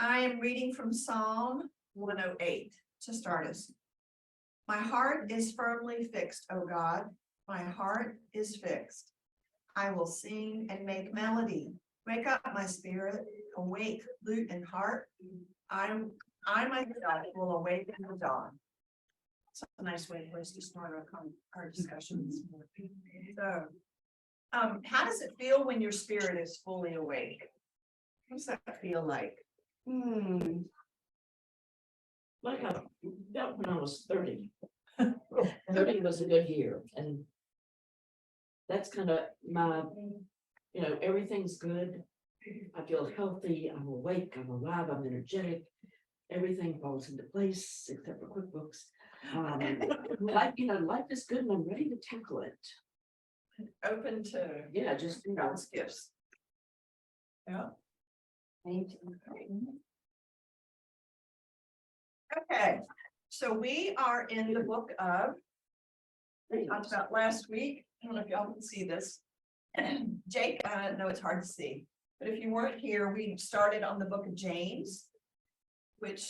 I am reading from Psalm 108 to start us. My heart is firmly fixed, O God. My heart is fixed. I will sing and make melody. Wake up my spirit, awake lute and harp. I myself will awaken the dawn. It's a nice way for us to start our discussions. So, how does it feel when your spirit is fully awake? What does that feel like? Like I felt when I was 30. 30 was a good year, and that's kind of my, everything's good. I feel healthy, I'm awake, I'm alive, I'm energetic. Everything falls into place except for QuickBooks. Life is good and I'm ready to tackle it. Open to Just God's gifts. Yeah. Okay, so we are in the book of, we talked about last week. I don't know if y'all can see this. Jake, I know it's hard to see, but if you weren't here, we started on the book of James, which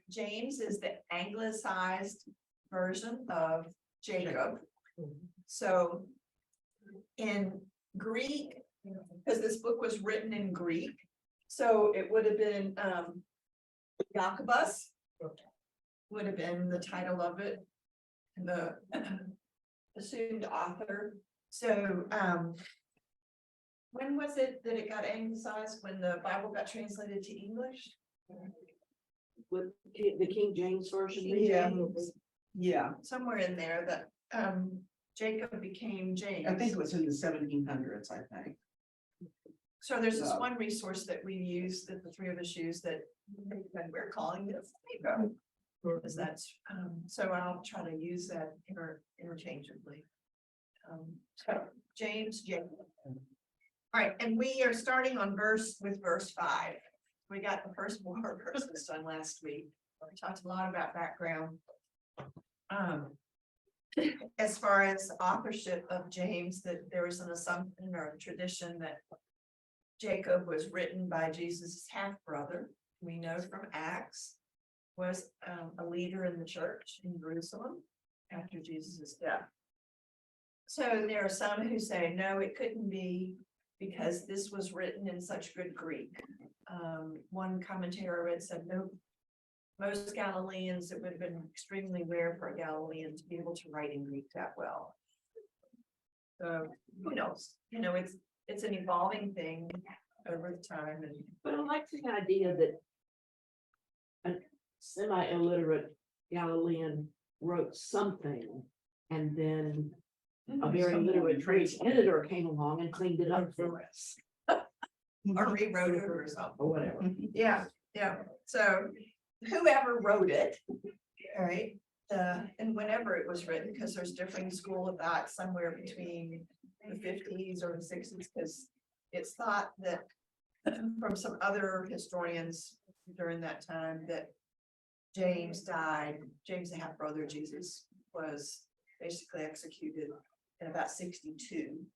James is the anglicized version of Jacob. So in Greek, because this book was written in Greek, so it would have been Jacobus would have been the title of it, the assumed author. So when was it that it got anglicized, when the Bible got translated to English? With the King James version. Yeah, somewhere in there that Jacob became James. I think it was in the 1700s, I think. So there's this one resource that we use, that the three of us use, that we're calling this Jacob. Because that's so I'll try to use that interchangeably. So James, Jacob. All right, and we are starting on verse 5. We got the first 4 verses done last week. We talked a lot about background. As far as authorship of James, that there was an assumption or a tradition that Jacob was written by Jesus' half-brother. We know from Acts was a leader in the church in Jerusalem after Jesus' death. So there are some who say, no, it couldn't be, because this was written in such good Greek. One commentator read said, no, most Galileans, it would have been extremely rare for a Galilean to be able to write in Greek that well. So who knows? It's an evolving thing over the time. But I like the idea that a semi-illiterate Galilean wrote something, and then a very literate Greek editor came along and cleaned it up for us. Or rewrote it or something. Or whatever. Yeah. So whoever wrote it, all right, and whenever it was written, because there's differing school of thought somewhere between the 50s or the 60s, because it's thought that from some other historians during that time that James died. James, the half-brother of Jesus, was basically executed in about 62.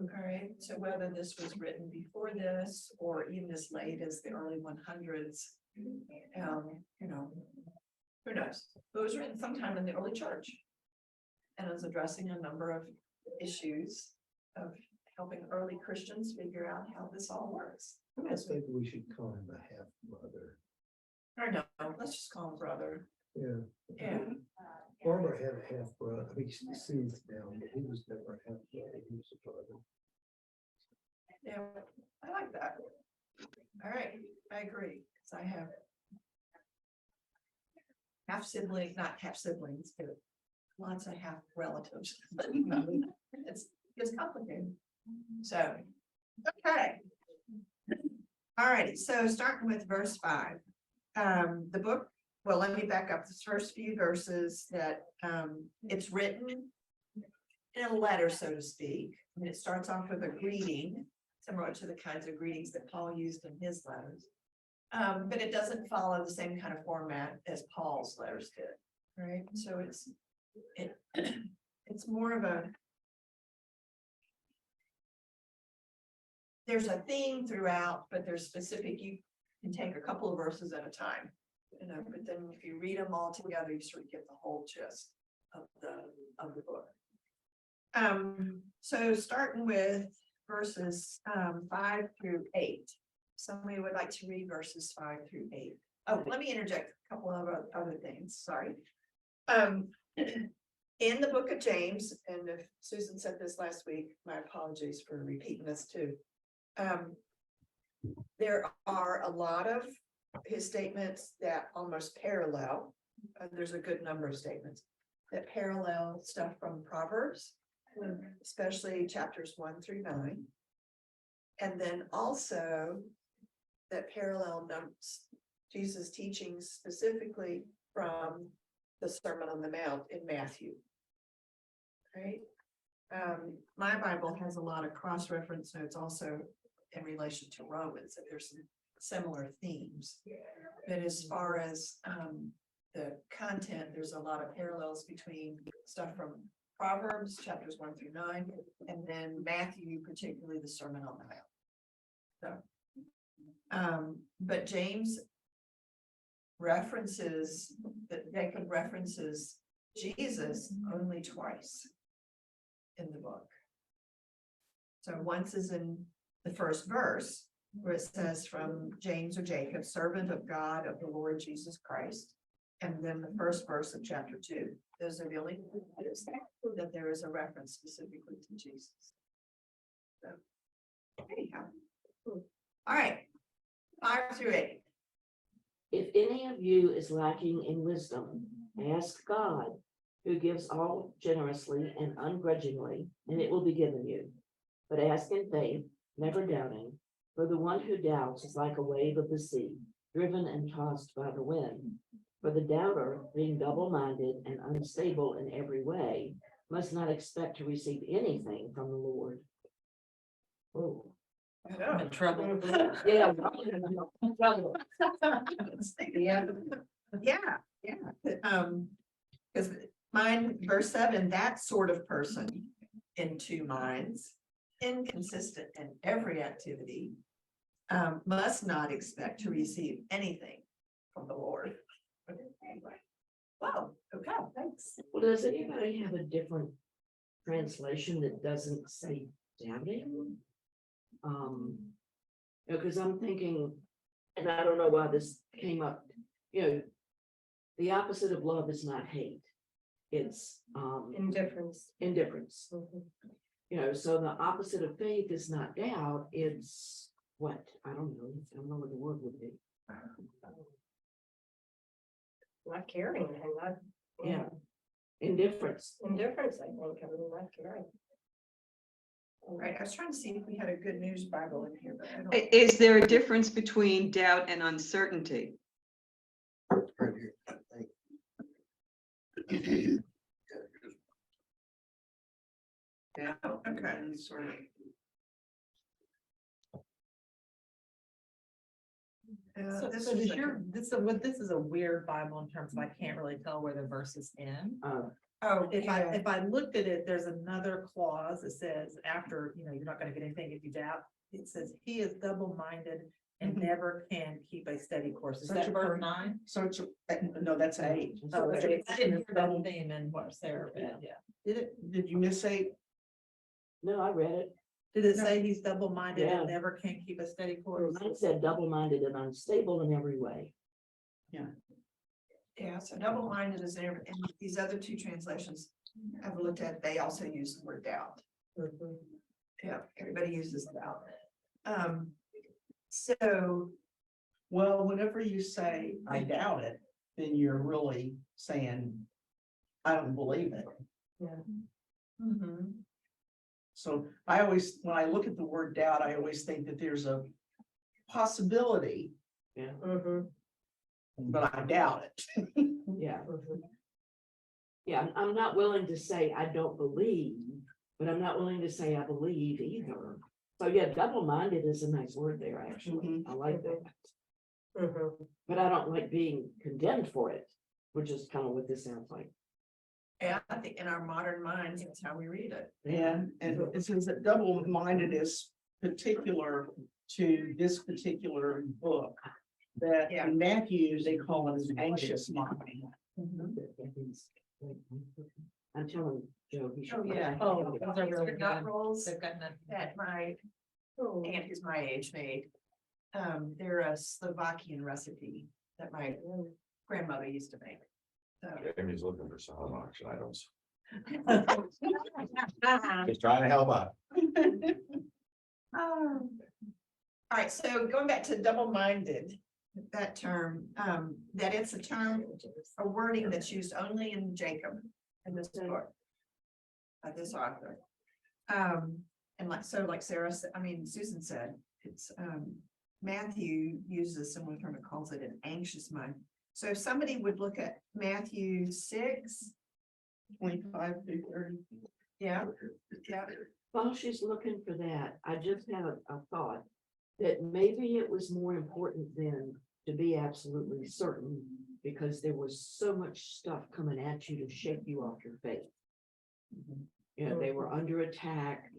All right, so whether this was written before this or even as late as the early 100s, who knows? But it was written sometime in the early church, and is addressing a number of issues of helping early Christians figure out how this all works. I think we should call him a half brother. Or no, let's just call him brother. Yeah. Farmer had a half brother. He's deceased now, but he was never a half brother. He was a brother. Yeah, I like that. All right, I agree, because I have half sibling, not half siblings, but lots of half relatives. It's complicated. So, okay. All righty, so starting with verse 5. The book, well, let me back up this first few verses that it's written in a letter, so to speak. I mean, it starts off with a greeting, similar to the kinds of greetings that Paul used in his letters. But it doesn't follow the same kind of format as Paul's letters did, right? So it's more of a, there's a theme throughout, but there's specific can take a couple of verses at a time. But then if you read them all together, you sort of get the whole gist of the book. So starting with verses 5-8. Somebody would like to read verses 5-8. Oh, let me interject a couple of other things, sorry. In the book of James, and if Susan said this last week, my apologies for repeating this too. There are a lot of his statements that almost parallel. There's a good number of statements that parallel stuff from Proverbs, especially chapters 1-9. And then also that parallel numbers, Jesus' teachings specifically from the Sermon on the Mount in Matthew. Right? My Bible has a lot of cross-reference notes also in relation to Romans, and there's some similar themes. But as far as the content, there's a lot of parallels between stuff from Proverbs, chapters 1-9, and then Matthew, particularly the Sermon on the Mount. So, but James references that Jacob references Jesus only twice in the book. So once is in the first verse, where it says from James or Jacob, servant of God of the Lord Jesus Christ. And then the first verse of chapter 2. Those are the only places that there is a reference specifically to Jesus. So anyhow. All right. 5-8. If any of you is lacking in wisdom, ask God, who gives all generously and ungrudgingly, and it will be given you. But ask in faith, never doubting, for the one who doubts is like a wave of the sea, driven and tossed by the wind. For the doubter, being double-minded and unstable in every way, must not expect to receive anything from the Lord. Oh. I'm in trouble. Yeah. Because mine, verse 7, that sort of person in two minds, inconsistent in every activity, must not expect to receive anything from the Lord. Wow, okay, thanks. Well, does anybody have a different translation that doesn't say doubting? Because I'm thinking, and I don't know why this came up, the opposite of love is not hate. It's Indifference. indifference. So the opposite of faith is not doubt, it's what? I don't know what the word would be. Not caring, and not. Yeah. Indifference. Indifference, I think, I mean, not caring. Right, I was trying to see if we had a good news Bible in here, but I don't. Is there a difference between doubt and uncertainty? Right here, I think. Yeah, Okay. sort of. This So is does like your, this is a weird Bible in terms of I can't really tell where the verses end. If I looked at it, there's another clause that says after, you're not gonna get anything if you doubt. It says he is double-minded and Mhm. never can keep a steady course. Is Such that a verse bird. 9? So it's, no, that's 8. Oh, That's okay. a- I didn't hear that theme in what's there, but yeah. Did you miss 8? No, I read it. Did it say he's double-minded Yeah. and never can keep a steady course? Mine said double-minded and unstable in every way. Yeah, so double-minded is there, and these other two translations I've looked at, they also use the word doubt. Yeah, everybody uses doubt. So, Well, whenever you say, I doubt it, then you're really saying, I don't believe it. mhm, So I always, when I look at the word doubt, I always think that there's a possibility, Yeah. but I doubt it. Yeah. Yeah, I'm not willing to say I don't believe, but I'm not willing to say I believe either. So yeah, double-minded is a nice word there, actually. I like that. But I don't like being condemned for it, which is kind of what this sounds like. yeah, I think in our modern minds, that's how we read it. And it says that double-minded is particular to this particular book. that Yeah. in Matthew, they call it an anxious mind. I'm telling Joe. he should- Oh, yeah. Oh, those are These really nut good. rolls They've got none. that my aunt who's my age made. They're a Slovakian recipe that my grandmother used to make. So. Amy's looking for some auction items. Just trying to help out. All right, so going back to double-minded, that term, that it's a term, a wording that's used only in Jacob in this book. By this author. And like Sarah said, I mean, Susan said, it's, Matthew uses a similar term, it calls it an anxious mind. So if somebody would look at Matthew 6, 25 through 30. yeah, While she's looking for that, I just had a thought that maybe it was more important than to be absolutely certain, because there was so much stuff coming at you to shake you off your faith. You know, they were under attack.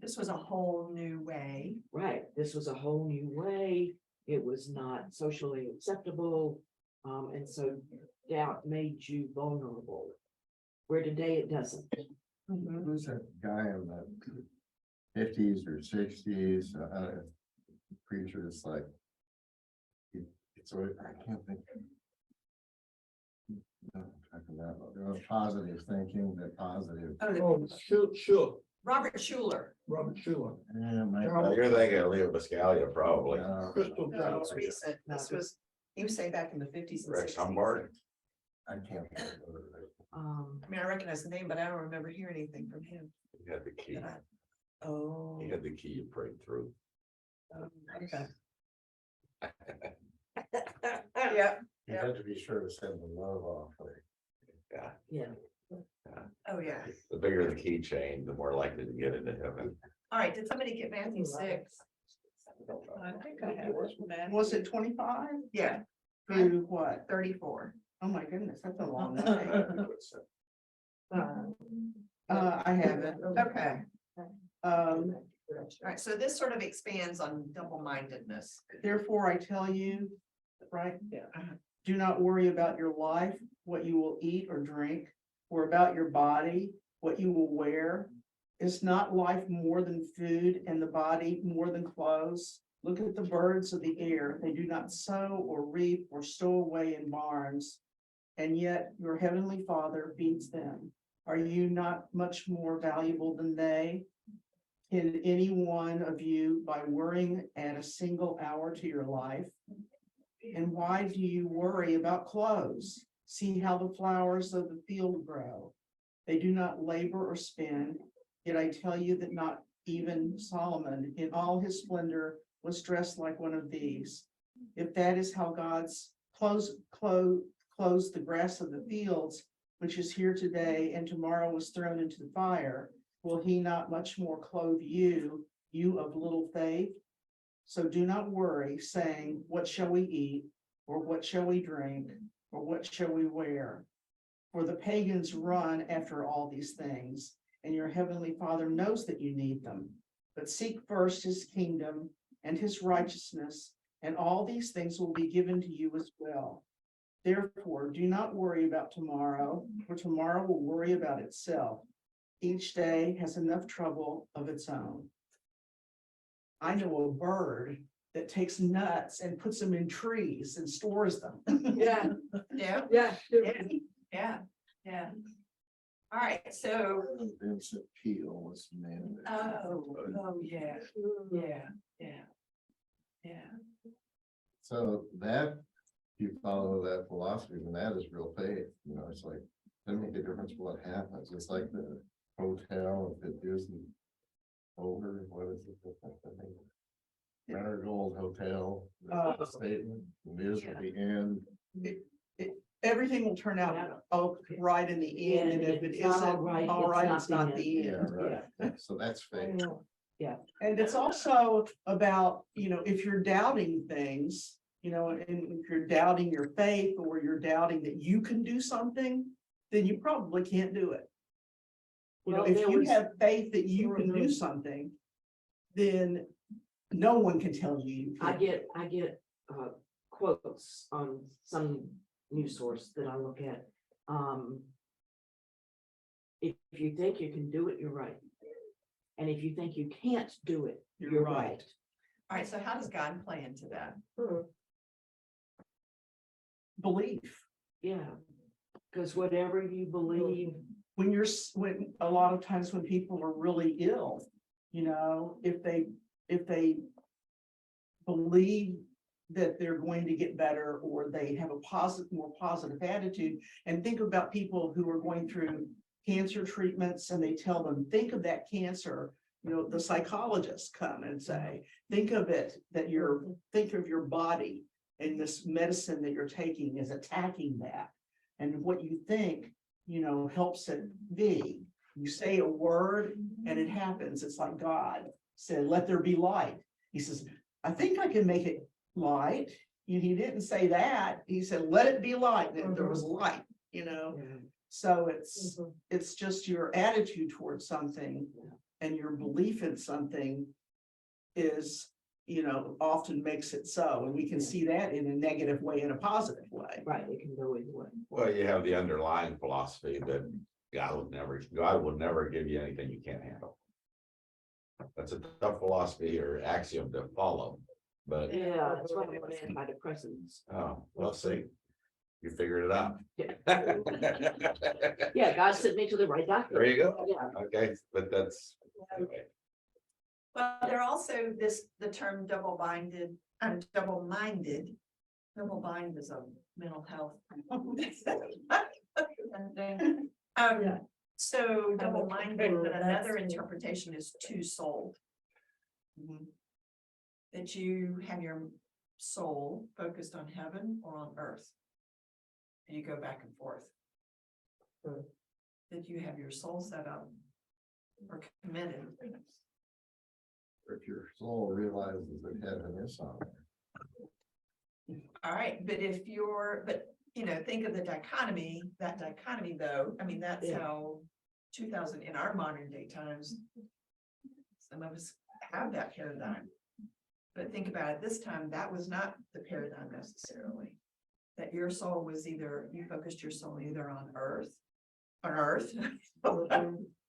this was a whole new way. Right, this was a whole new way. It was not socially acceptable. And so doubt made you vulnerable, where today it doesn't. Who's that guy in the fifties or sixties, preacher that's like. It's, I can't think. No, I'm talking about, positive thinking, that positive. Oh, Sure. Robert Schuller. Robert Schuller. Yeah, You're thinking of Leo Biscaglia, probably. Crystal. No, it's recent. This was, he was saying back in the 50s and Rex 60s. Humbard. I can't. remember. I mean, I recognize the name, but I don't remember hearing anything from him. He had the key. Oh. He had the key to break through. Okay. Yeah, You have to be sure to send the love off. Yeah, Yeah. oh, yeah. the bigger the keychain, the more likely to get into heaven. All right, did somebody get Matthew 6? I think I have it, man. Was it 25 Yeah, through what? 34. Oh, my goodness, that's a long way. Uh, I have it. Okay, all Um, right, so this sort of expands on double-mindedness. therefore I tell you, right? Yeah. Do not worry about your life, what you will eat or drink, or about your body, what you will wear. Is not life more than food, and the body more than clothes? Look at the birds of the air. They do not sow or reap or stow away in barns, and yet your heavenly Father feeds them. Are you not much more valuable than they? Can any one of you, by worrying, add a single hour to your life? And why do you worry about clothes? See how the flowers of the field grow. They do not labor or spin. Yet I tell you that not even Solomon in all his splendor was dressed like one of these. If that is how God's clothes the grass of the fields, which is here today and tomorrow was thrown into the fire, will he not much more clothe you, you of little faith? So do not worry, saying, what shall we eat? Or what shall we drink? Or what shall we wear? For the pagans run after all these things, and your heavenly Father knows that you need them. But seek first his kingdom and his righteousness, and all these things will be given to you as well. Therefore, do not worry about tomorrow, for tomorrow will worry about itself. Each day has enough trouble of its own. I know a bird that takes nuts and puts them in trees and stores them. Yeah, yeah, Yeah. yeah. All right, so, Vincent Peale was the man. yeah, yeah. So that, you follow that philosophy, and that is real faith, you know, it's like, doesn't make a difference what happens, it's like the hotel, if it isn't over, what is it? Marigold Hotel, the statement, it is at the end. Everything will turn out right in the end, and if it It's not isn't all right, it's not the Yeah, end. right, so that's faith. And it's also about, you know, if you're doubting things, you know, and if you're doubting your faith, or you're doubting that you can do something, then you probably can't do it. You know, Well, if there you was- have faith that you can do something, then no one can tell you. You I can't. get quotes on some news source that I look at. If you think you can do it, you're right. And if you think you can't do it, you're right. All right, so how does God play into that? Belief. Yeah, because whatever you believe, When when a lot of times when people are really ill, you know, if they believe that they're going to get better, or they have a more positive attitude, and think about people who are going through cancer treatments and they tell them, think of that cancer, you know, the psychologists come and say, think of it, think of your body and this medicine that you're taking is attacking that. And what you think, you know, helps it be. You say a word and it happens. It's like God said, let there be light. He says, I think I can make it light. He didn't say that. He said, let it be light. And there was light, you know. So it's just your attitude towards something and your belief in something is, you know, often makes it so. And we can see that in a negative way and a positive way. right, it can go either way. Well, you have the underlying philosophy that God will never give you anything you can't handle. That's a tough philosophy or axiom to follow, but, Yeah, that's why I'm on antidepressants. oh, well, see, you figured it out. Yeah, God sent me to the right doctor. There you go. Yeah, Okay, but that's, anyway. Well, they're also the term double-minded, double-minded. Double-minded is a mental health. So double-minded, but another interpretation is two-souled. That you have your soul focused on heaven or on earth. And you go back and forth. That you have your soul set up or committed. If your soul realizes that heaven is somewhere. All right, but you know, think of the dichotomy, that dichotomy though, I mean, that's Yeah. how 2000 in our modern day times. Some of us have that paradigm. But think about it, this time, that was not the paradigm necessarily. That your soul was you focused your soul either on earth,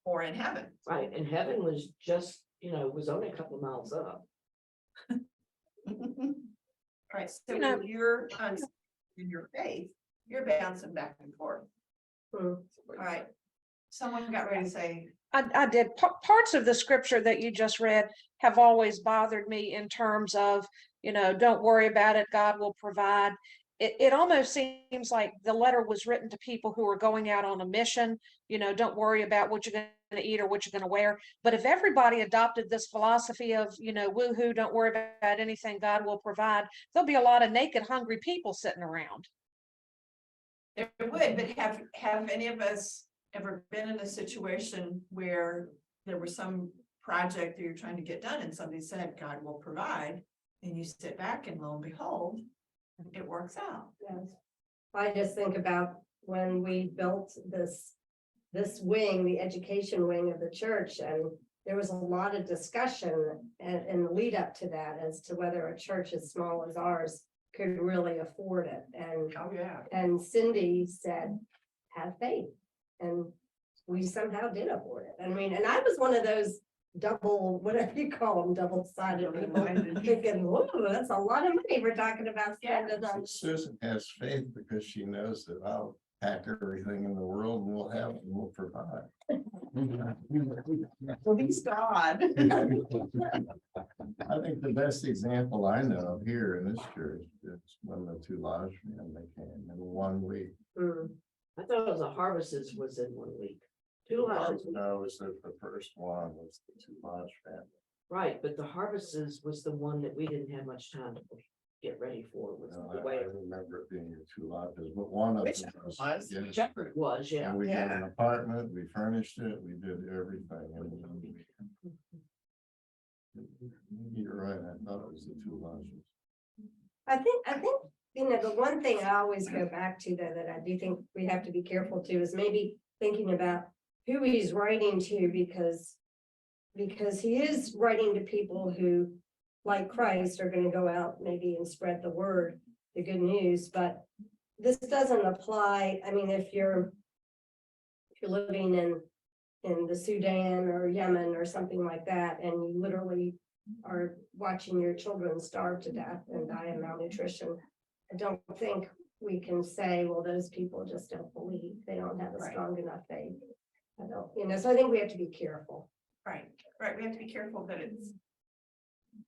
or in heaven. right, and heaven was just, you know, was only a couple of miles up. All right, so You know- when you're in your faith, you're bouncing back and forth. All right, someone got ready to say, I did. Parts of the scripture that you just read have always bothered me in terms of, you know, don't worry about it, God will provide. It almost seems like the letter was written to people who are going out on a mission, you know, don't worry about what you're going to eat or what you're going to wear. But if everybody adopted this philosophy of, you know, woohoo, don't worry about anything, God will provide, there'll be a lot of naked, hungry people sitting around. there would, but have any of us ever been in a situation where there was some project that you're trying to get done and somebody said, God will provide, and you sit back and lo and behold, it works out. Yes. I just think about when we built this wing, the education wing of the church, and there was a lot of discussion and lead up to that as to whether a church as small as ours could really afford it. Oh, yeah. And Cindy said, have faith. And we somehow did afford it. I mean, and I was one of those double, whatever you call them, double-sided people thinking, whoa, that's a lot of money we're talking about spending on. Susan has faith because she knows that I'll pack everything in the world and we'll have it and we'll provide. Well, he's God. I think the best example I know of here in this church is when the two lodge men, they came in 1 week. I thought it was a harvests was in 1 week. 2 lodges, No, it was the first one was the two lodge family. right, but the harvests was the one that we didn't have much time to get ready for. Was the I way remember it being the two lodges, but one of Which them was. was? yes. Shepherd was, yeah. And we got an apartment, we furnished it, we did everything. in 1 week. You're right, I thought it was the two lodges. I think, you know, the one thing I always go back to though, that I do think we have to be careful to is maybe thinking about who he's writing to, because he is writing to people who, like Christ, are going to go out maybe and spread the word. the good news, but this doesn't apply, I mean, if you're living in the Sudan or Yemen or something like that, and you literally are watching your children starve to death and die of malnutrition, I don't think we can say, well, those people just don't believe, they don't have a Right. strong enough faith. I don't, so I think we have to be careful. Right, we have to be careful that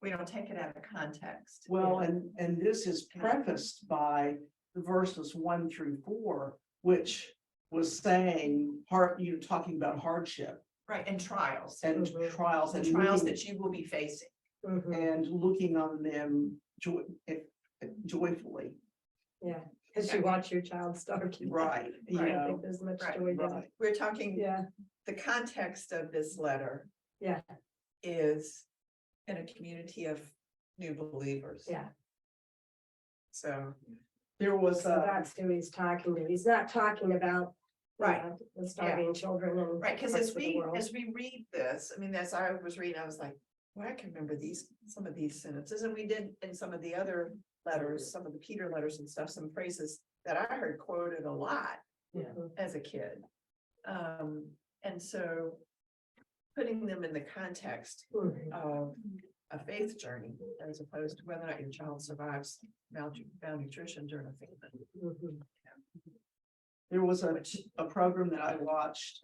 we don't take it out of context. Well, and this is prefaced by the verses 1 through 4, which was saying, you're talking about hardship Right, and trials, and Mhm. trials the and trials looking, that you will be facing. Mhm. and looking on them joyfully, Yeah, because you watch your child starve to death. right, you I don't know, think there's much Right, joy there. right. We're talking, Yeah, the context of this letter yeah, is in a community of new believers. yeah. So, There was So that's who he's talking to. He's not talking about. Right. The starving children and. right, because parts of the world. as we read this, I mean, as I was reading, I was like, well, I can remember some of these sentences, and we did in some of the other letters, some of the Peter letters and stuff, some phrases that I heard quoted a lot Mhm. as a kid. And so putting them in the context Mhm. of a faith journey, as opposed to whether or not your child survives malnutrition during a famine. Mhm. There was a program that I watched,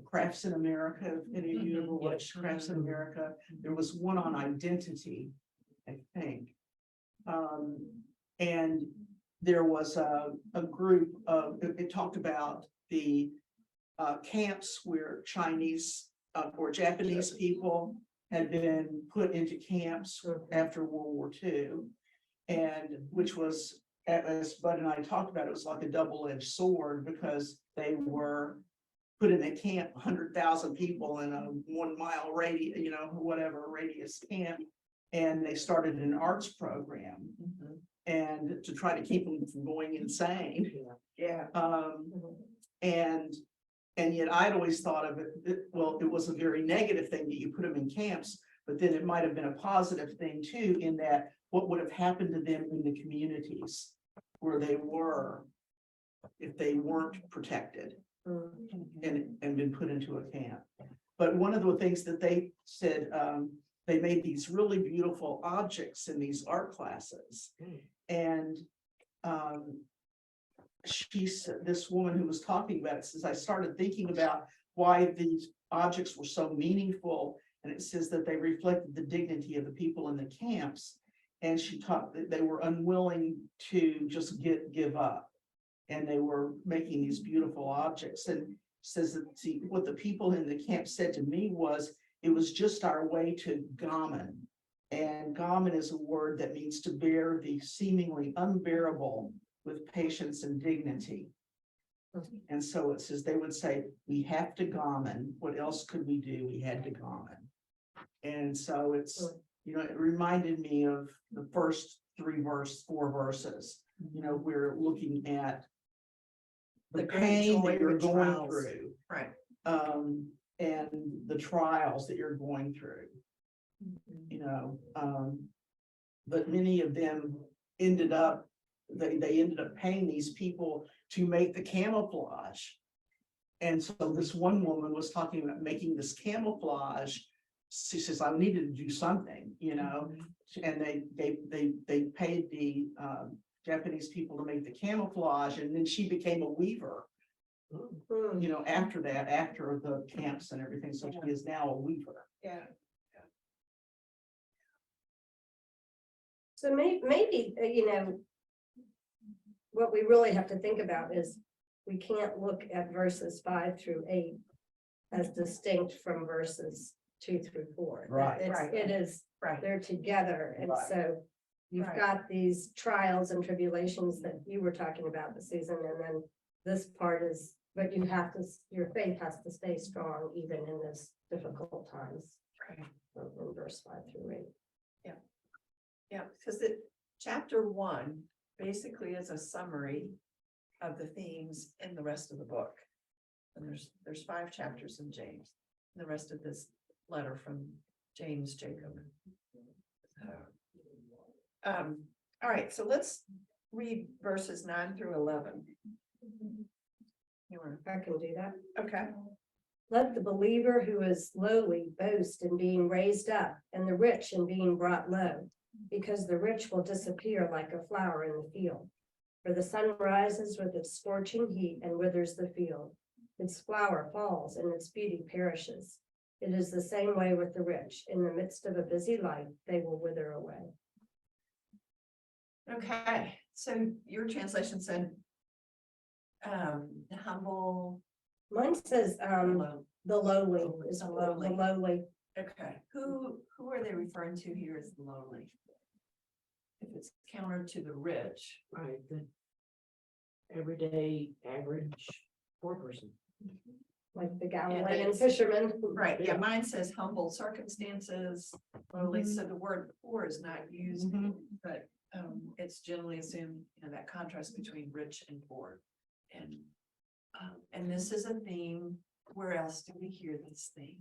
Crafts in America. If any of you ever watched Crafts in America, there was one on identity, I think. And there was a group of, it talked about the camps where Chinese or Japanese people had been put into camps after World War II. And which was, as Bud and I talked about, it was like a double-edged sword, because they were put in a camp, 100,000 people in a 1 mile radius, whatever radius camp. And they started an arts program and to try to keep them from going insane. Yeah. And yet I'd always thought of it, well, it was a very negative thing that you put them in camps, but then it might have been a positive thing too, in that what would have happened to them in the communities where they were if they weren't protected and been put into a camp. But one of the things that they said, they made these really beautiful objects in these art classes. And she said, this woman who was talking about it says, I started thinking about why these objects were so meaningful. And it says that they reflected the dignity of the people in the camps. And she taught that they were unwilling to just give up. And they were making these beautiful objects. And says that, see, what the people in the camp said to me was, it was just our way to gammon. And gammon is a word that means to bear the seemingly unbearable with patience and dignity. And so it says, they would say, we have to gammon. What else could we do? We had to gammon. And so it's, it reminded me of the first 4 verses. We're looking at the great pain joy that you're of the going trials. through. Right. And the trials that you're going through. But many of them ended up, they ended up paying these people to make the camouflage. And so this one woman was talking about making this camouflage. She says, I needed to do something, and they paid the Japanese people to make the camouflage, and then she became a weaver. After that, after the camps and everything, so she is now a weaver. Yeah. So maybe, what we really have to think about is we can't look at verses 5 through 8 as distinct from verses 2 through 4. Right. It is, Right. they're together. And Right. so you've Right. got these trials and tribulations that you were talking about, Susan, and then this part is, but you have to, your faith has to stay strong even in this difficult times. Right. In verse 5 through 8. Yeah, because chapter 1 basically is a summary of the themes in the rest of the book. And there's 5 chapters in James, and the rest of this letter from James Jacob. All right, so let's read verses 9 through 11. You were, I can do that. okay, Let the believer who is lowly boast in being raised up, and the rich in being brought low, because the rich will disappear like a flower in the field. For the sun rises with its scorching heat and withers the field. Its flower falls and its beauty perishes. It is the same way with the rich. In the midst of a busy life, they will wither away. okay, so your translation said humble, Mine says, low. the lowly is The the lowly. lowly. Okay, who are they referring to here as the lowly? If it's counter to the rich, Right, the everyday average poor person. Like the Galilean it's- fisherman. right, yeah, Yeah. mine says humble circumstances, lowly, so the word poor is not used, but it's generally assumed, that contrast between rich and poor. And this is a theme, where else do we hear this theme?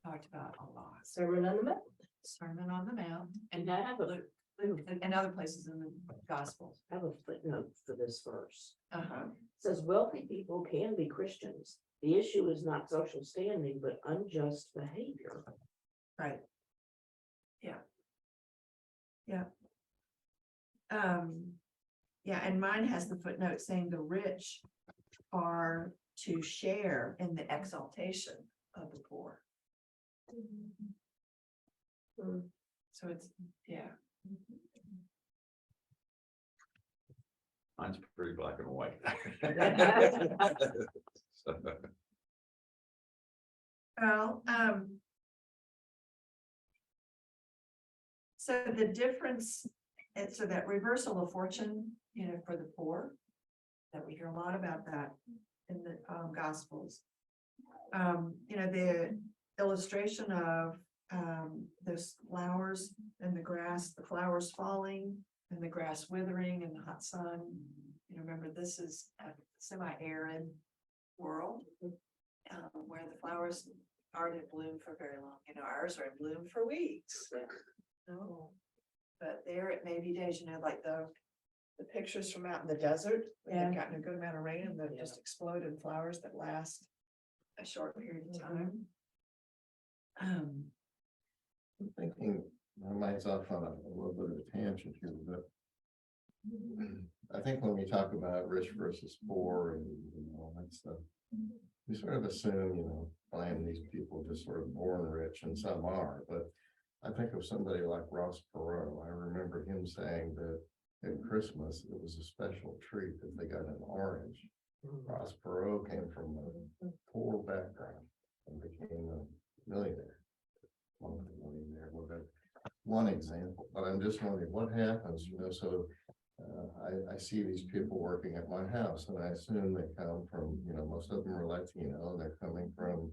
Talked about a lot, Sermon on the Mount. Sermon on the Mount, And I have a, Luke, and other places in the Gospels. I have a footnote for this verse. Uh-huh. It says wealthy people can be Christians. The issue is not social standing, but unjust behavior. Right. Yeah. Yeah. Yeah, and mine has the footnote saying the rich are to share in the exaltation of the poor. Mm. So it's, yeah. Mine's pretty black and white. Well, so the difference, and so that reversal of fortune, for the poor, that we hear a lot about that in the Gospels. The illustration of those flowers and the grass, the flowers falling and the grass withering in the hot sun. Remember, this is a semi-arid world where the flowers aren't in bloom for very long. Ours are in bloom for weeks. No, but there it may be days, like the pictures from out in the desert, where they've gotten a good amount of rain and they've just exploded flowers that last a short period of time. I'm thinking, my mind's off on a little bit of a tangent here, but I think when we talk about rich versus poor and all that stuff, we sort of assume, find these people just sort of born rich, and some are, but I think of somebody like Ross Perot. I remember him saying that at Christmas, it was a special treat if they got an orange. Ross Perot came from a poor background and became a millionaire. Multi-millionaire, whatever. One example, but I'm just wondering what happens, so I see these people working at my house, and I assume they come from, most of them are Latino, and they're coming from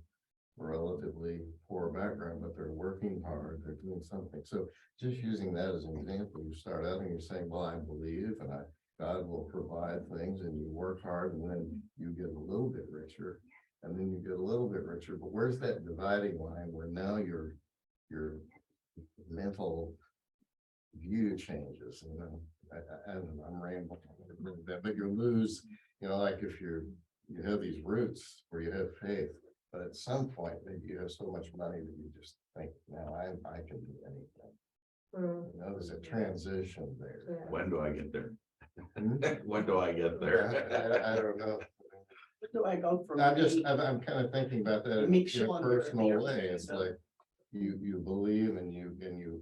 a relatively poor background, but they're working hard, they're doing something. So just using that as an example, you start out and you're saying, well, I believe, and God will provide things, and you work hard, and then you get a little bit richer, and then you get a little bit richer. But where's that dividing line where now your mental view changes? I don't know, I'm rambling a little bit, but you lose, like if you have these roots where you have faith, but at some point maybe you have so much money that you just think, now I can do anything. There's a transition there. When do I get there? Hmm? When do I get there? I don't know. Where do I go from? I'm kind of thinking about that in Meek a Schiller, personal your- way. It's like you believe and you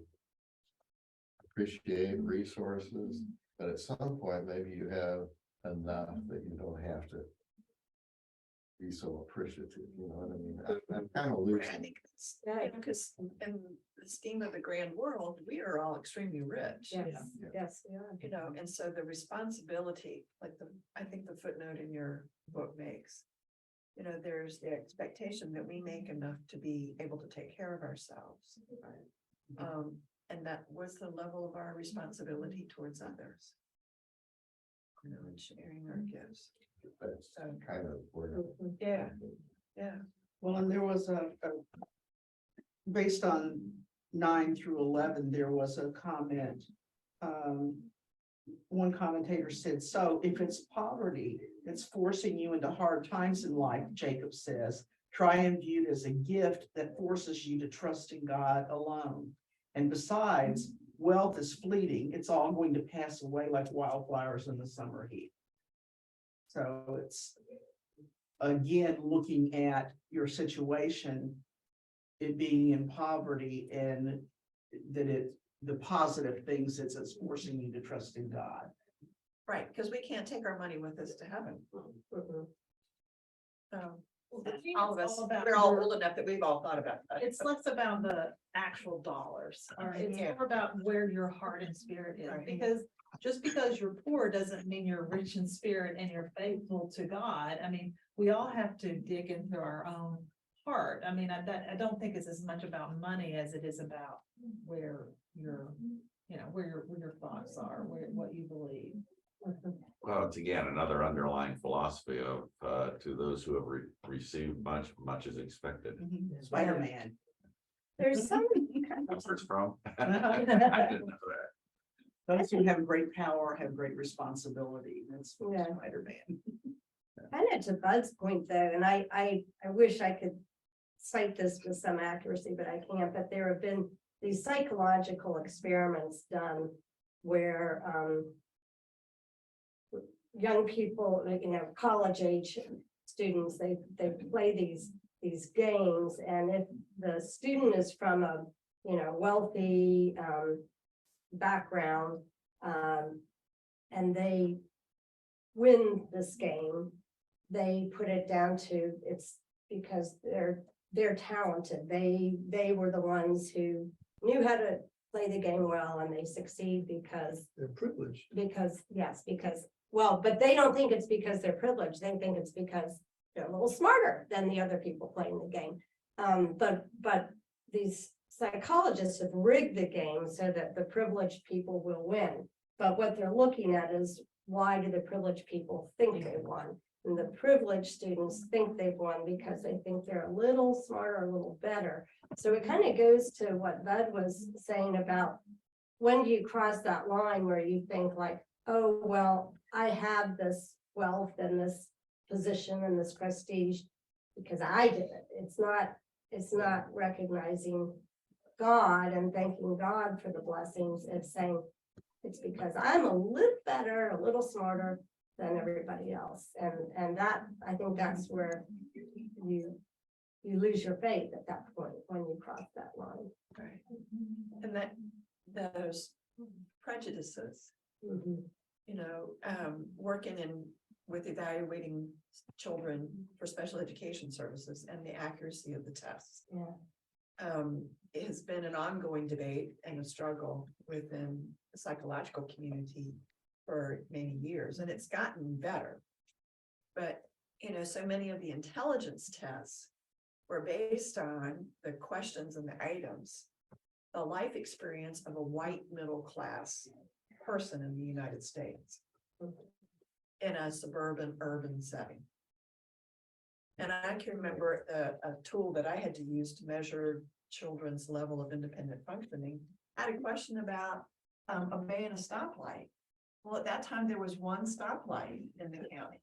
appreciate resources, but at some point, maybe you have enough that you don't have to be so appreciative, you know what I mean? I'm kind of I losing. think it's, because in the scheme of the grand world, we are all extremely rich. Yes, Yeah. yes, yeah. And so the responsibility, I think the footnote in your book makes, there's the expectation that we make enough to be able to take care of ourselves. And that was the level of our responsibility towards others. And sharing our gifts. That's So, kind of where. yeah, yeah. Well, and there was based on 9 through 11, there was a comment one commentator said, so if it's poverty that's forcing you into hard times in life, Jacob says, try and view it as a gift that forces you to trust in God alone. And besides, wealth is fleeting. It's all going to pass away like wildflowers in the summer heat. So it's, again, looking at your situation, it being in poverty, and that the positive things is it's forcing you to trust in God. Right, because we can't take our money with us to heaven. Mhm. So, I think all of it's us, all about we're all your- old enough that we've all thought about that. It's less about the actual dollars, all right? It's Yeah. more about where your heart and spirit is, Right. because just because you're poor doesn't mean you're rich in spirit and you're faithful to God. I mean, we all have to dig into our own heart. I mean, I don't think it's as much about money as it is about where your, you know, where your thoughts are, what you believe. Well, it's again, another underlying philosophy of, to those who have received much, much is expected. Spider-Man. There's some, That's where it's from. I Uh-huh. didn't know that. Those who have great power have great responsibility. That's Yeah. Spider-Man. kind of to Bud's point though, and I wish I could cite this with some accuracy, but I can't, but there have been these psychological experiments done where, young people, like, you know, college age students, they play these games, and if the student is from a, you know, wealthy, background, and they win this game, they put it down to it's because they're talented. They were the ones who knew how to play the game well, and they succeed because They're privileged. because well, but they don't think it's because they're privileged. They think it's because they're a little smarter than the other people playing the game. But these psychologists have rigged the game so that the privileged people will win. But what they're looking at is, why do the privileged people think they won? And the privileged students think they've won because they think they're a little smarter, a little better. So it kind of goes to what Bud was saying about, when do you cross that line where you think like, oh, well, I have this wealth and this position and this prestige because I did it. It's not recognizing God and thanking God for the blessings. It's saying it's because I'm a little better, a little smarter than everybody else. And that, I think that's where you lose your faith at that point, when you cross that line. Right. And that, those prejudices, Mhm. you know, working with evaluating children for special education services and the accuracy of the tests. Yeah. It has been an ongoing debate and a struggle within the psychological community for many years, and it's gotten better. But, you know, so many of the intelligence tests were based on the questions and the items, the life experience of a white middle class person in the United States in a suburban urban setting. And I can remember a tool that I had to use to measure children's level of independent functioning. I had a question about obeying a stoplight. Well, at that time, there was one stoplight in the county.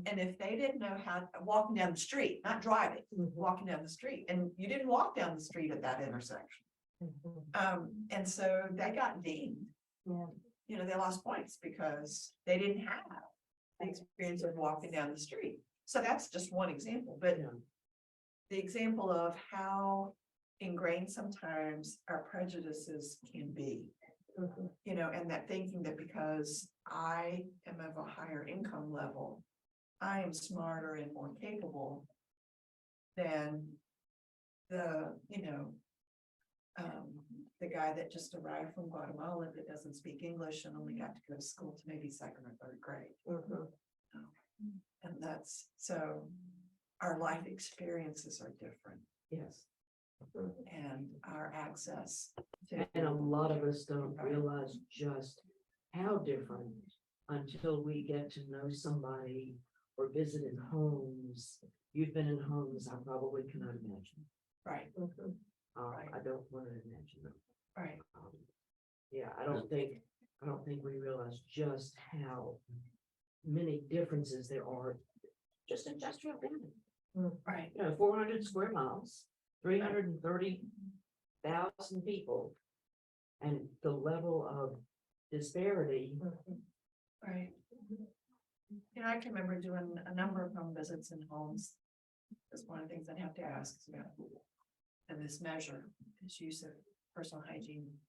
And if they didn't know how, walking down the street, not driving, walking down the street, and you didn't walk down the street at that intersection. And so they got dinged. Yeah. You know, they lost points because they didn't have the experience of walking down the street. So that's just one example, but the example of how ingrained sometimes our prejudices can be. You know, and that thinking that because I am of a higher income level, I am smarter and more capable than the, you know, the guy that just arrived from Guatemala that doesn't speak English and only got to go to school to maybe second or third grade. And that's, so our life experiences are different. Yes, And our access to. and a lot of us don't realize just how different until we get to know somebody or visit in homes. You've been in homes I probably cannot imagine. Right, I don't want to imagine them. right. Yeah, I don't don't think we realize just how many differences there are just in industrial building. Right. 400 square miles, 330,000 people. And the level of disparity. Right. I can remember doing a number of home visits in homes. That's one of the things I'd have to ask is about. And this measure, this use of personal hygiene,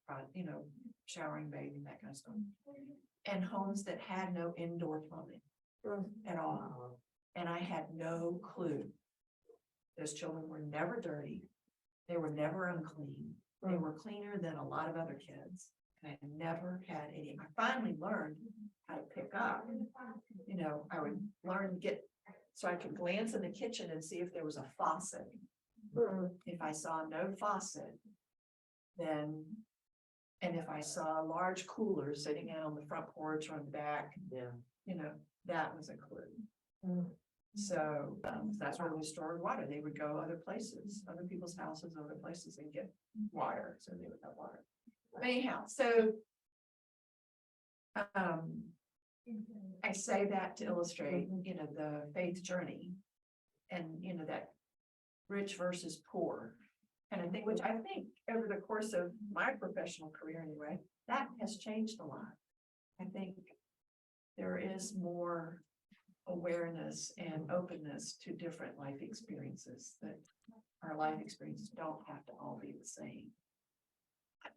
showering, bathing, that kind of stuff. And homes that had no indoor plumbing at all. And I had no clue. Those children were never dirty. They were never unclean. They were cleaner than a lot of other kids. And I never had any, I finally learned how to pick up. I would learn so I could glance in the kitchen and see if there was a faucet. If I saw no faucet, then, and if I saw a large cooler sitting out on the front porch or on the back, that was a clue. So that's where we stored water. They would go other places, other people's houses, other places and get water. So they would have water. But anyhow, so I say that to illustrate, the faith journey and, that rich versus poor kind of thing, which I think over the course of my professional career anyway, that has changed a lot. I think there is more awareness and openness to different life experiences, that our life experiences don't have to all be the same.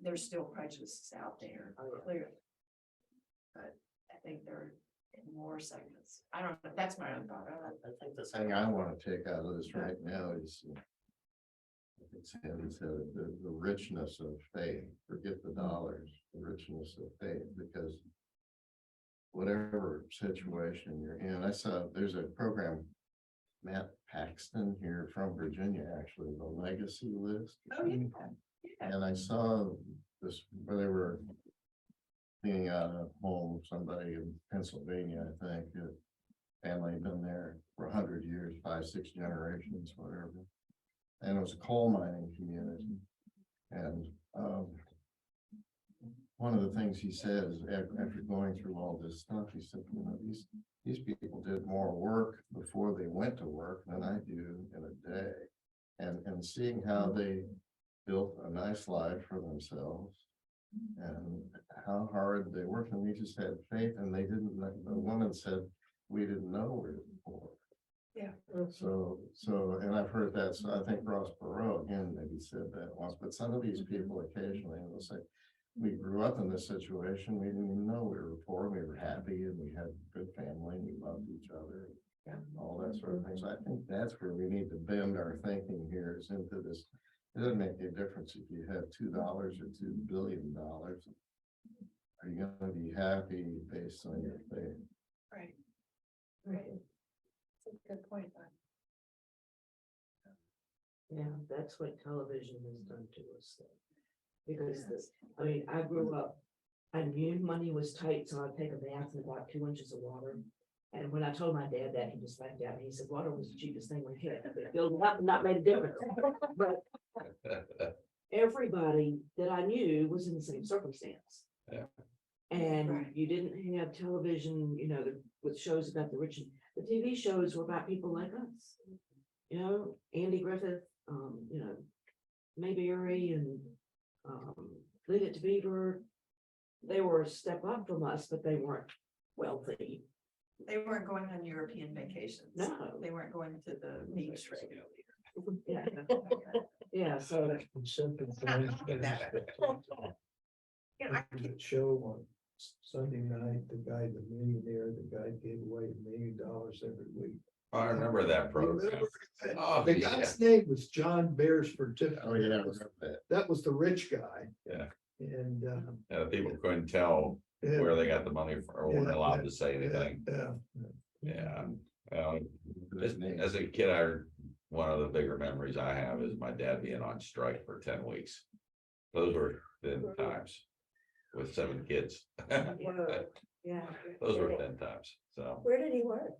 There's still prejudices out there, clearly. But I think there are more segments. I don't know, that's my own thought. I think the thing I want to take out of this right now is, I think Sandy said it, the richness of faith. Forget the dollars, the richness of faith, because whatever situation you're in, I saw there's a program, Matt Paxton here from Virginia, actually, the Legacy List. Oh, yeah. And I saw this where they were cleaning out a home, somebody in Pennsylvania, I think, a family had been there for 100 years, 5, 6 generations, whatever. And it was a coal mining community. And one of the things he said is after going through all this stuff, he said, these people did more work before they went to work than I do in a day. And seeing how they built a nice life for themselves and how hard they worked, and we just had faith, and they didn't, the woman said, we didn't know we were poor. Yeah. So, and I've heard that, so I think Ross Perot again maybe said that once, but some of these people occasionally will say, we grew up in this situation, we didn't even know we were poor, we were happy, and we had a good family, and we loved each other, and all that sort of things. I think that's where we need to bend our thinking here, is into this. It doesn't make a difference if you have $2 or $2 billion. Are you gonna be happy based on your faith? Right. That's a good point. Yeah, that's what television has done to us. Because I grew up, I knew money was tight, so I'd take a bath in about 2 inches of water. And when I told my dad that, he just laughed at me. He said, water was the cheapest thing we had. It filled up and not made a difference. But everybody that I knew was in the same circumstance. Yeah. And Right. you didn't have television, with shows about the rich. The TV shows were about people like us. Andy Griffith, Mayberry and Leave It to Beaver. They were a step up from us, but they weren't wealthy. They weren't going on European vacations. No. They weren't going to the beach regularly. Yeah. Yeah, so The show on Sunday night, the guy, the millionaire, the guy gave away $1 million every week. I remember that program. Oh, The yeah. guy's name was John Beresford. Oh, yeah, I remember that. That was the rich guy. Yeah. And, People couldn't tell yeah, where they got the money from, or weren't Yeah, allowed yeah, to say anything. yeah. Yeah. As a kid, one of the bigger memories I have is my dad being on strike for 10 weeks. Those were thin times with 7 kids. Yeah. Those were 10 times. So Where did he work?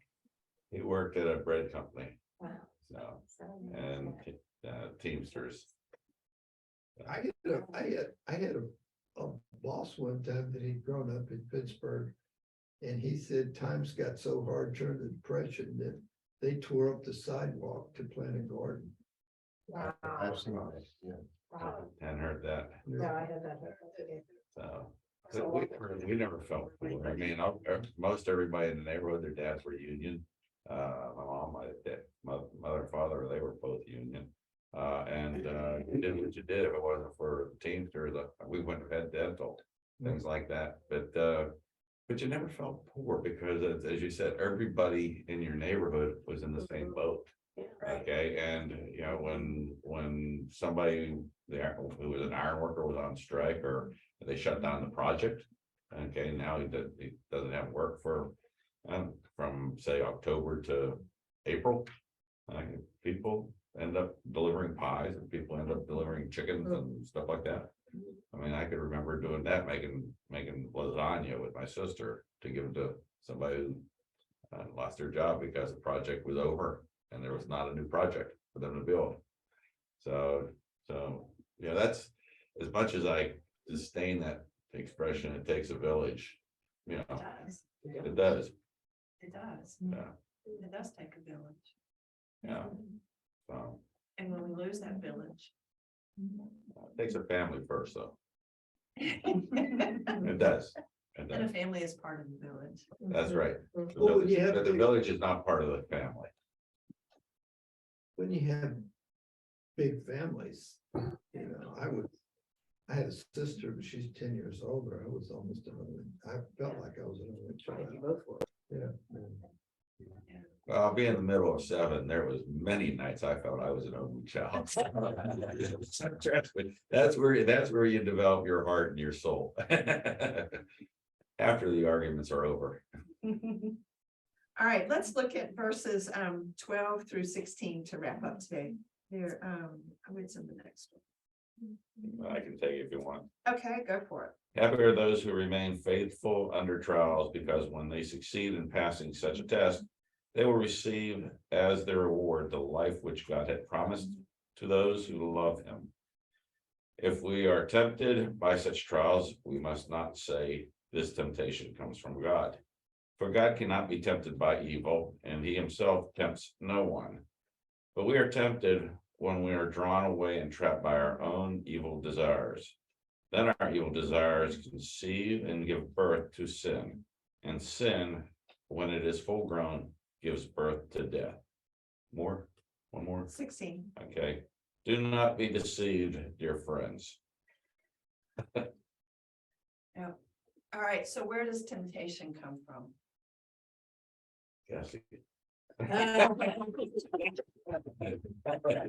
he worked at a bread company. Wow. So, and Teamsters. I had a boss boss one time that he'd grown up in Pittsburgh. And he said times got so hard during the Depression that they tore up the sidewalk to plant a garden. I've seen that, yeah. Wow. And heard that, No, I had that. so. But we never felt poor. I mean, most everybody in the neighborhood, their dads were union. My mom, my dad, mother and father, they were both union. And you did what you did. If it wasn't for the Teamster, we wouldn't have had dental, things like that. But you never felt poor because as you said, everybody in your neighborhood was in the same boat. Okay, and you know, when somebody there who was an iron worker was on strike or they shut down the project. Okay, now he doesn't have work for from say October to April. People end up delivering pies and people end up delivering chickens and stuff like that. I mean, I could remember doing that, making lasagna with my sister to give to somebody who lost their job because the project was over and there was not a new project for them to build. So yeah, that's as much as I disdain that expression, it takes a village, you know, it does. It does. Yeah. It does take a village. Yeah. So And when we lose that village. it takes a family first, though. It does. It And a does. family is part of the village. That's right. The Well, village- you have but the to- village is not part of the family. When you have big families, you know, I had a sister, but she's 10 years older. I was almost an only, I felt like I was an only child. Yeah. Well, being in the middle of 7, there was many nights I felt I was an only child. That's where you develop your heart and your soul. After the arguments are over. All right, let's look at verses 12 through 16 to wrap up today. Here, I would send the next one. I can take it if you want. Okay, go for it. Happy are those who remain faithful under trials, because when they succeed in passing such a test, they will receive as their reward the life which God had promised to those who love him. If we are tempted by such trials, we must not say this temptation comes from God. For God cannot be tempted by evil, and he himself tempts no one. But we are tempted when we are drawn away and trapped by our own evil desires. Then our evil desires conceive and give birth to sin, and sin, when it is full grown, gives birth to death. One more. 16. Okay. Do not be deceived, dear friends. Yeah. All right, so where does temptation come from? Yes.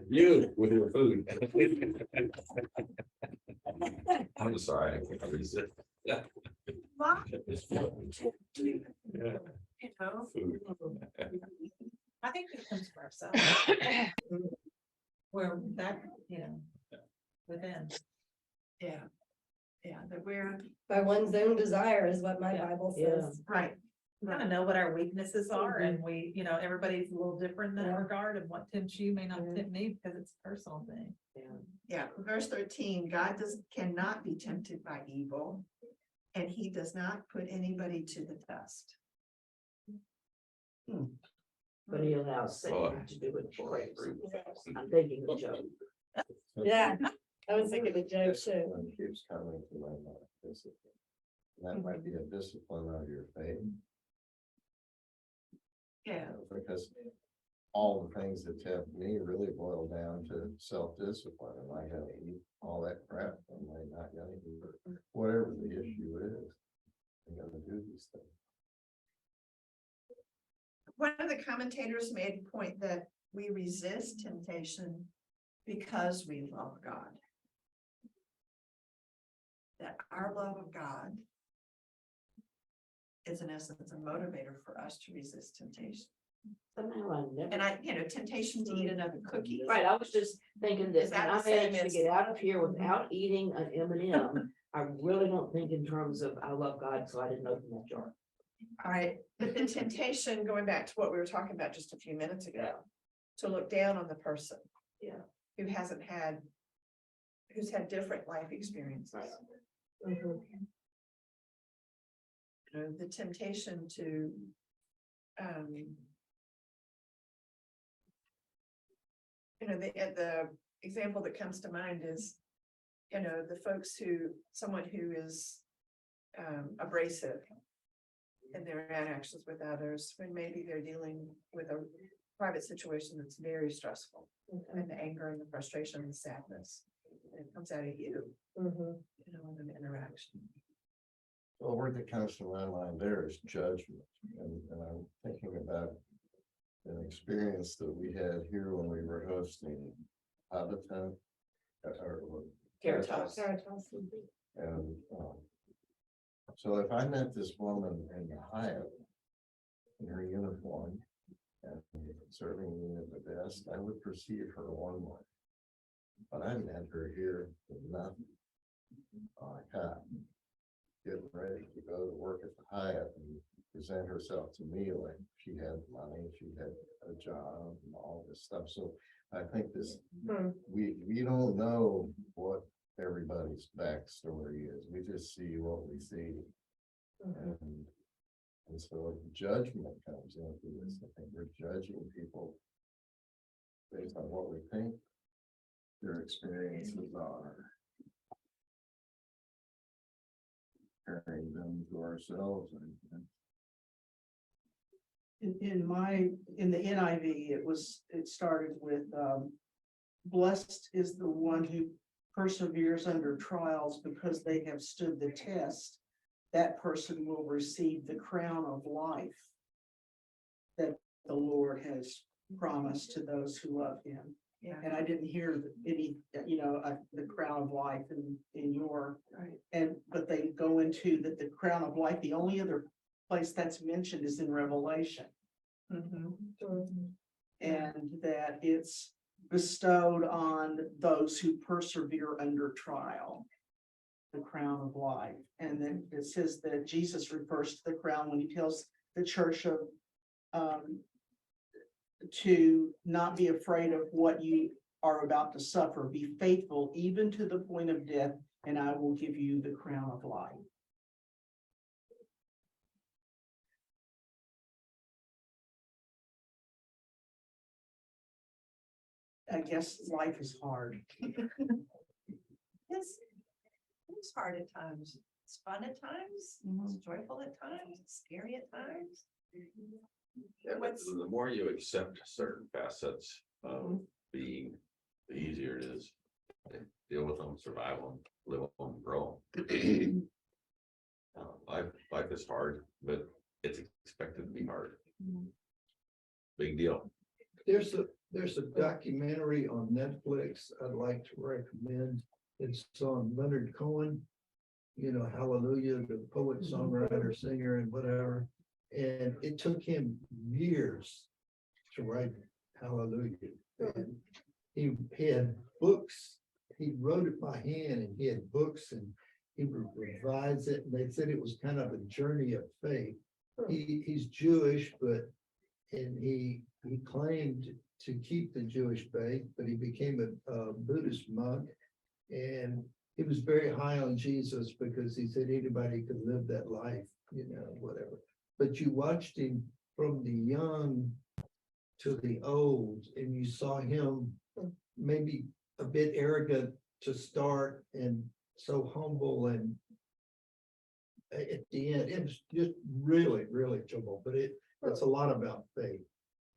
You with your food. I'm sorry, I can't resist. Yeah. Well, Yeah, you know, food. I think it comes from ourselves. Where that, within. yeah. Yeah, that we're, By one's own desire is what my Yeah. Bible Yeah. says. right. We kind of know what our weaknesses are and we, everybody's a little different in that Yeah. regard, and what tempts you may not Yeah. tempt me because it's a personal thing. Yeah, verse 13, God cannot be tempted by evil, and he does not put anybody to the test. But he allows Oh. Satan to do it for him. I'm thinking of Job. Yeah, I was thinking of Job too. One keeps coming to my mind, discipline. That might be a discipline of your faith. Yeah, Because all the things that tempt me really boil down to self-discipline. Am I gonna eat all that crap? Am I not gonna eat it? Whatever the issue is, I'm gonna do these things. one of the commentators made a point that we resist temptation because we love God. That our love of God is in essence a motivator for us to resist temptation. Somehow I never. And temptation to eat another cookie. Right, I was just thinking that Is that when the I same managed to as- get out of here without eating an M&M, I really don't think in terms of I love God, so I didn't open that jar. All right, but the temptation, going back to what we were talking about just a few minutes ago, to look down on the person. Yeah. Who hasn't had, who's had different life experiences. Mhm. the temptation to, the example that comes to mind is, the folks someone who is abrasive in their interactions with others, when maybe they're dealing with a private situation that's very stressful, and the anger and the frustration and the sadness, it comes out of you, Mhm. in an interaction. Well, the word that comes to my mind there is judgment, and I'm thinking about an experience that we had here when we were hosting Habitat. Or Caritas. Caritas. And, so if I met this woman in the Hyatt in her uniform and serving me at the desk, I would perceive her one way. But I met her here with nothing. Getting ready to go to work at the Hyatt and present herself to me like she had money, she had a job and all this stuff. So I think we don't know what everybody's backstory is. We just see what we see. And so judgment comes into this. I think we're judging people based on what we think their experiences are. Comparing them to ourselves. In the NIV, it started with, blessed is the one who perseveres under trials because they have stood the test. That person will receive the crown of life that the Lord has promised to those who love him. Yeah. And I didn't hear any, the crown of life in your, Right. but they go into that the crown of life, the only other place that's mentioned is in Revelation. And that it's bestowed on those who persevere under trial, the crown of life. And then it says that Jesus refers to the crown when he tells the church of, to not be afraid of what you are about to suffer. Be faithful even to the point of death, and I will give you the crown of life. I guess life is hard. It's hard at times. It's fun at times. It's joyful at times. It's scary at times. Yeah, but the more you accept certain facets of being, the easier it is to deal with them, survive them, live them, grow. Life is hard, but it's expected to be hard. Big deal. There's a documentary on Netflix I'd like to recommend. It's on Leonard Cohen, Hallelujah, the poet, songwriter, singer, and whatever. And it took him years to write Hallelujah. And he had books. He wrote it by hand, and he had books, and he would revise it. And they said it was kind of a journey of faith. He's Jewish, and he claimed to keep the Jewish faith, but he became a Buddhist monk, and he was very high on Jesus because he said anybody could live that life, whatever. But you watched him from the young to the old, and you saw him maybe a bit arrogant to start, and so humble, and at the end, it was just really, really trouble. But it's a lot about faith.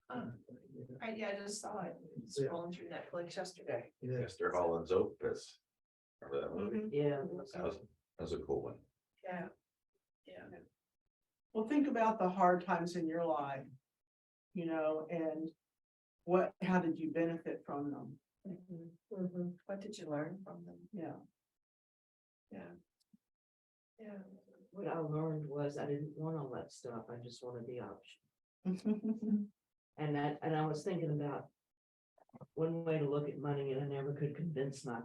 I just saw it scrolling through Netflix yesterday. Yeah. Mr. Holland's Opus. Remember that movie? Yeah. That was a cool one. Yeah. Well, think about the hard times in your life, and how did you benefit from them? What did you learn from them? Yeah. Yeah. What I learned was I didn't want all that stuff. I just wanted the option. And I was thinking about one way to look at money, and I never could convince my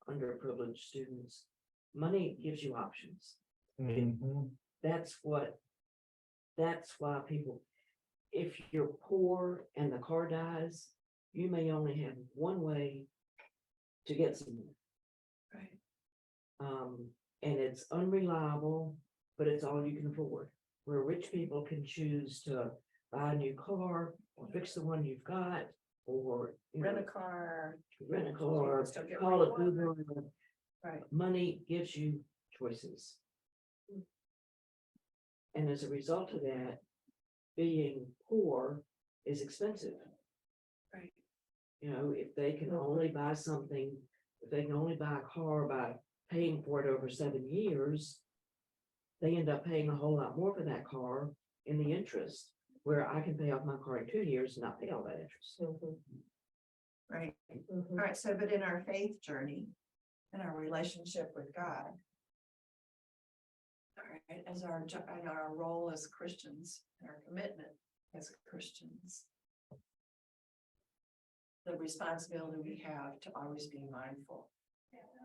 underprivileged students. Money gives you options. That's why people, if you're poor and the car dies, you may only have one way to get somewhere. Right. And it's unreliable, but it's all you can afford. Where rich people can choose to buy a new car or fix the one you've got, or you know, Rent a car. rent a car, Still get call what it you want. Uber. Right. Money gives you choices. And as a result of that, being poor is expensive. Right. You know, if they can only buy something, if they can only buy a car by paying for it over 7 years, they end up paying a whole lot more for that car in the interest, where I can pay off my car in 2 years and not pay all that interest. Right. All right, so but in our faith journey and our relationship with God. All right, as and our role as Christians, and our commitment as Christians. The responsibility we have to always be mindful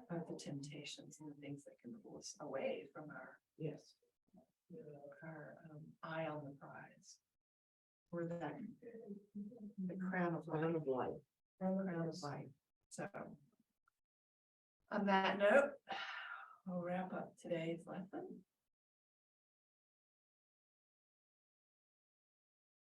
of the temptations and the things that can pull us away from our Yes. eye on the prize. Or that the crown of life. Crown of life. Crown of life. So. On that note, we'll wrap up today's lesson.